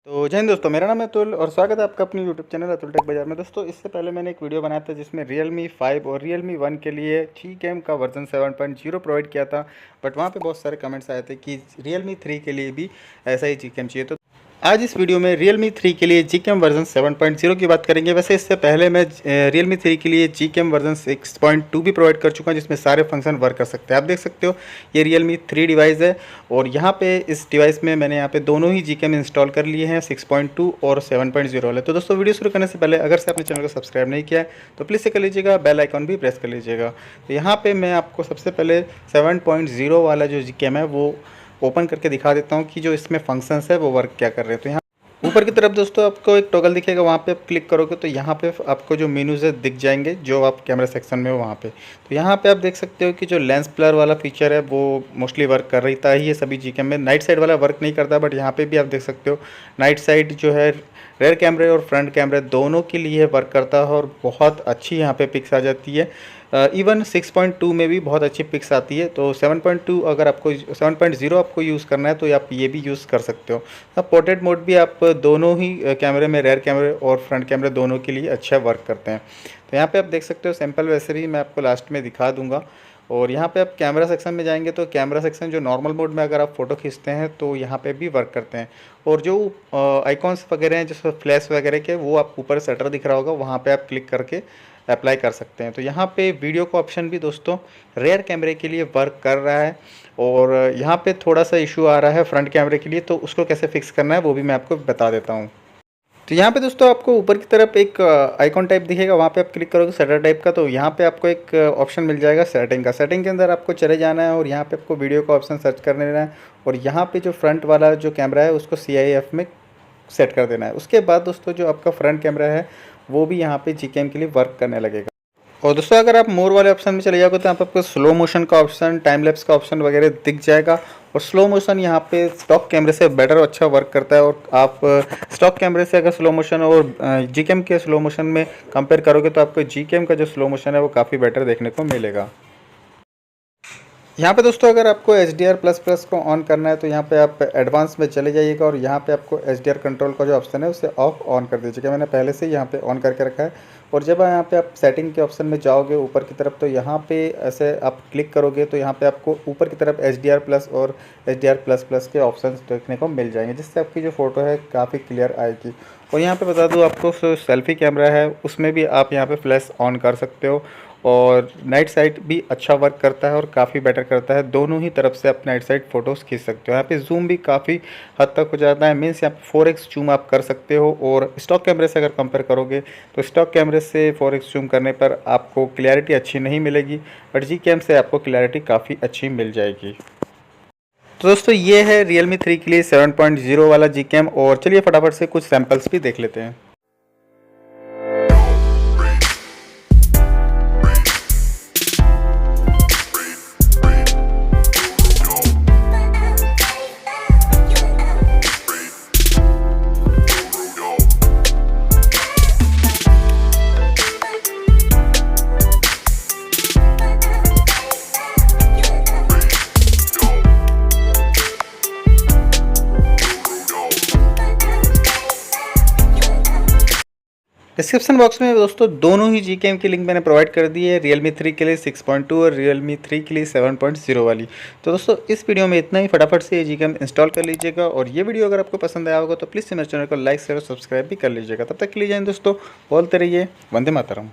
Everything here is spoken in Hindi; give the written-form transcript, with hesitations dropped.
तो जय हिंद दोस्तों, मेरा नाम है अतुल और स्वागत है आपका अपनी यूट्यूब चैनल अतुल टेक बाजार में। दोस्तों इससे पहले मैंने एक वीडियो बनाया था जिसमें Realme 5 और Realme 1 के लिए Gcam का वर्जन 7.0 प्रोवाइड किया था, बट वहाँ पे बहुत सारे कमेंट्स आए थे कि Realme 3 के लिए भी ऐसा ही Gcam चाहिए। तो आज इस वीडियो में Realme 3 के लिए Gcam वर्जन 7.0 की बात करेंगे। वैसे इससे पहले मैं Realme 3 के लिए Gcam वर्जन 6.2 भी प्रोवाइड कर चुका हूं, जिसमें सारे फंक्शन वर्क कर सकते हैं। आप देख सकते हो ये Realme 3 डिवाइस है और यहाँ पे इस डिवाइस में मैंने यहाँ पे दोनों ही Gcam इंस्टॉल कर लिए हैं, 6.2 और 7.0 वाले। तो दोस्तों वीडियो शुरू करने से पहले अगर से आपने चैनल को सब्सक्राइब नहीं किया है तो प्लीज़ से कर लीजिएगा, बेल आइकॉन भी प्रेस कर लीजिएगा। तो यहाँ पर मैं आपको सबसे पहले 7.0 वाला जो Gcam है वो ओपन करके दिखा देता हूँ कि जो इसमें फंक्शंस है वो वर्क क्या कर रहे हैं। तो यहाँ ऊपर की तरफ दोस्तों आपको एक टॉगल दिखेगा, वहाँ पे आप क्लिक करोगे तो यहाँ पे आपको जो मेनूज है दिख जाएंगे जो आप कैमरा सेक्शन में हो वहाँ पे। तो यहाँ पे आप देख सकते हो कि जो लेंस ब्लर वाला फीचर है वो मोस्टली वर्क कर रही है सभी Gcam में। नाइट साइड वाला वर्क नहीं करता, बट यहाँ पे भी आप देख सकते हो नाइट साइड जो है रेयर कैमरे और फ्रंट कैमरे दोनों के लिए वर्क करता है और बहुत अच्छी यहाँ पे पिक्स आ जाती है। इवन 6.2 में भी बहुत अच्छी पिक्स आती है। तो 7.2 अगर आपको 7.0 आपको यूज़ करना है तो आप ये भी यूज़ कर सकते हो। अब पोर्ट्रेट मोड भी आप दोनों ही कैमरे में, रेयर कैमरे और फ्रंट कैमरे दोनों के लिए अच्छा वर्क करते हैं। तो यहाँ पे आप देख सकते हो सैम्पल, वैसे भी मैं आपको लास्ट में दिखा दूँगा। और यहाँ पे आप कैमरा सेक्शन में जाएंगे तो कैमरा सेक्शन जो नॉर्मल मोड में अगर आप फ़ोटो खींचते हैं तो यहाँ पे भी वर्क करते हैं। और जो आइकॉन्स वगैरह हैं जैसे फ्लैश वगैरह के, वो आप ऊपर शटर दिख रहा होगा, वहाँ पे आप क्लिक करके अप्लाई कर सकते हैं। तो यहाँ पे वीडियो का ऑप्शन भी दोस्तों रेयर कैमरे के लिए वर्क कर रहा है और यहाँ पे थोड़ा सा इशू आ रहा है फ्रंट कैमरे के लिए, तो उसको कैसे फिक्स करना है वो भी मैं आपको बता देता हूँ। तो यहाँ पे दोस्तों आपको ऊपर की तरफ एक आइकॉन टाइप दिखेगा, वहाँ पे आप क्लिक करोगे शटर टाइप का, तो यहाँ पे आपको एक ऑप्शन मिल जाएगा सेटिंग का। सेटिंग के अंदर आपको चले जाना है और यहाँ पे आपको वीडियो का ऑप्शन सर्च कर लेना है और यहाँ पे जो फ्रंट वाला जो कैमरा है उसको CIF में सेट कर देना है। उसके बाद दोस्तों जो आपका फ्रंट कैमरा है वो भी यहाँ पे Gcam के लिए वर्क करने लगेगा। और दोस्तों अगर आप मोर वाले ऑप्शन में चले जाओगे तो यहाँ पे आपको स्लो मोशन का ऑप्शन, टाइम लैप्स का ऑप्शन वगैरह दिख जाएगा। और स्लो मोशन यहाँ पे स्टॉक कैमरे से बेटर अच्छा वर्क करता है और आप स्टॉक कैमरे से अगर स्लो मोशन और Gcam के स्लो मोशन में कंपेयर करोगे तो आपको Gcam का जो स्लो मोशन है वो काफ़ी बेटर देखने को मिलेगा। यहाँ पे दोस्तों अगर आपको HDR++ को ऑन करना है तो यहाँ पे आप एडवांस में चले जाइएगा और यहाँ पे आपको HDR कंट्रोल का जो ऑप्शन है उसे ऑफ ऑन कर दीजिएगा। मैंने पहले से यहाँ पे ऑन करके रखा है। और जब यहाँ पे आप सेटिंग के ऑप्शन में जाओगे ऊपर की तरफ तो यहाँ पे ऐसे आप क्लिक करोगे तो यहाँ पे आपको ऊपर की तरफ HDR+ और HDR++ के ऑप्शन देखने को मिल जाएंगे, जिससे आपकी जो फ़ोटो है काफ़ी क्लियर आएगी। और यहाँ पे बता दूँ आपको सेल्फी कैमरा है उसमें भी आप यहाँ पे फ्लैश ऑन कर सकते हो और नाइट साइड भी अच्छा वर्क करता है और काफ़ी बेटर करता है। दोनों ही तरफ से आप नाइट साइड फ़ोटोज़ खींच सकते हो। यहाँ पे जूम भी काफ़ी हद तक हो जाता है, मीन्स यहाँ पे 4x जूम आप कर सकते हो। और स्टॉक कैमरे से अगर कंपेयर करोगे तो स्टॉक कैमरे से 4x जूम करने पर आपको क्लैरिटी अच्छी नहीं मिलेगी, बट Gcam से आपको क्लैरिटी काफ़ी अच्छी मिल जाएगी। तो दोस्तों ये है Realme 3 के लिए 7.0 वाला Gcam। और चलिए फटाफट से कुछ सैम्पल्स भी देख लेते हैं। डिस्क्रिप्शन बॉक्स में दोस्तों दोनों ही Gcam की लिंक मैंने प्रोवाइड कर दी है, Realme 3 के लिए 6.2 और Realme 3 के लिए 7.0 वाली। तो दोस्तों इस वीडियो में इतना ही, फटाफट से ये Gcam इंस्टॉल कर लीजिएगा। और ये वीडियो अगर आपको पसंद आया होगा तो प्लीज़ से मेरे चैनल को लाइक शेयर और सब्सक्राइब भी कर लीजिएगा। तब तक के लिए जय हिंद दोस्तों, बोलते रहिए वंदे मातरम।